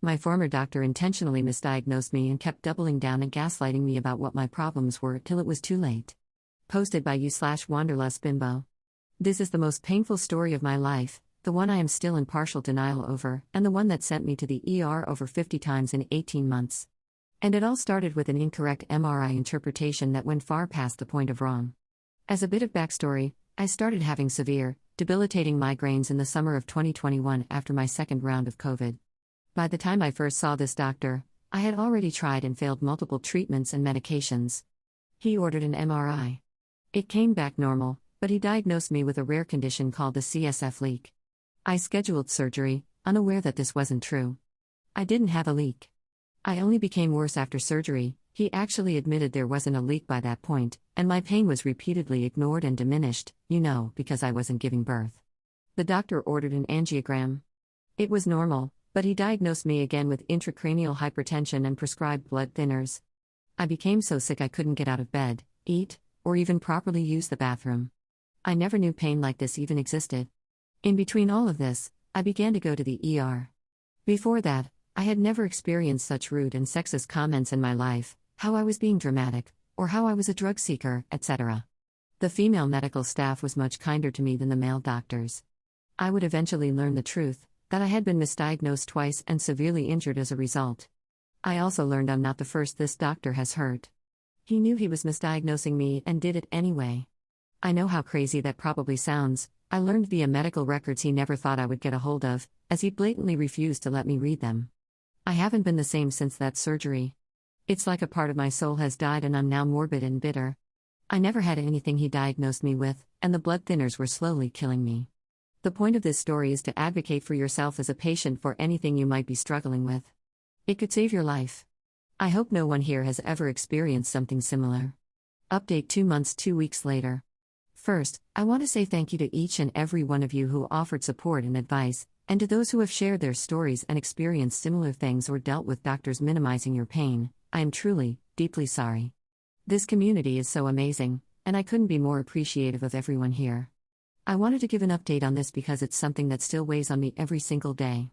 My former doctor intentionally misdiagnosed me and kept doubling down and gaslighting me about what my problems were till it was too late. Posted by you/Wanderlust Bimbo. This is the most painful story of my life, the one I am still in partial denial over, and the one that sent me to the ER over 50 times in 18 months. And it all started with an incorrect MRI interpretation that went far past the point of wrong. As a bit of backstory, I started having severe, debilitating migraines in the summer of 2021 after my second round of COVID. By the time I first saw this doctor, I had already tried and failed multiple treatments and medications. He ordered an MRI. It came back normal, but he diagnosed me with a rare condition called a CSF leak. I scheduled surgery, unaware that this wasn't true. I didn't have a leak. I only became worse after surgery. He actually admitted there wasn't a leak by that point, and my pain was repeatedly ignored and diminished, because I wasn't giving birth. The doctor ordered an angiogram. It was normal, but he diagnosed me again with intracranial hypertension and prescribed blood thinners. I became so sick I couldn't get out of bed, eat, or even properly use the bathroom. I never knew pain like this even existed. In between all of this, I began to go to the ER. Before that, I had never experienced such rude and sexist comments in my life, how I was being dramatic, or how I was a drug seeker, etc. The female medical staff was much kinder to me than the male doctors. I would eventually learn the truth, that I had been misdiagnosed twice and severely injured as a result. I also learned I'm not the first this doctor has hurt. He knew he was misdiagnosing me and did it anyway. I know how crazy that probably sounds. I learned via medical records he never thought I would get a hold of, as he blatantly refused to let me read them. I haven't been the same since that surgery. It's like a part of my soul has died and I'm now morbid and bitter. I never had anything he diagnosed me with, and the blood thinners were slowly killing me. The point of this story is to advocate for yourself as a patient for anything you might be struggling with. It could save your life. I hope no one here has ever experienced something similar. Update 2 months 2 weeks later. First, I want to say thank you to each and every one of you who offered support and advice, and to those who have shared their stories and experienced similar things or dealt with doctors minimizing your pain. I am truly, deeply sorry. This community is so amazing, and I couldn't be more appreciative of everyone here. I wanted to give an update on this because it's something that still weighs on me every single day.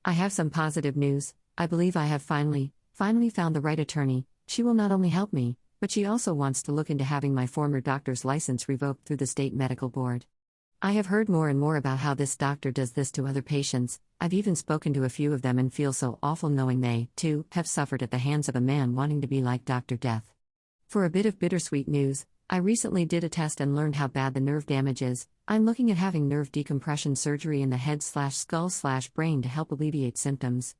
I have some positive news. I believe I have finally found the right attorney. She will not only help me, but she also wants to look into having my former doctor's license revoked through the state medical board. I have heard more and more about how this doctor does this to other patients. I've even spoken to a few of them and feel so awful knowing they, too, have suffered at the hands of a man wanting to be like Dr. Death. For a bit of bittersweet news, I recently did a test and learned how bad the nerve damage is. I'm looking at having nerve decompression surgery in the head/skull/brain to help alleviate symptoms.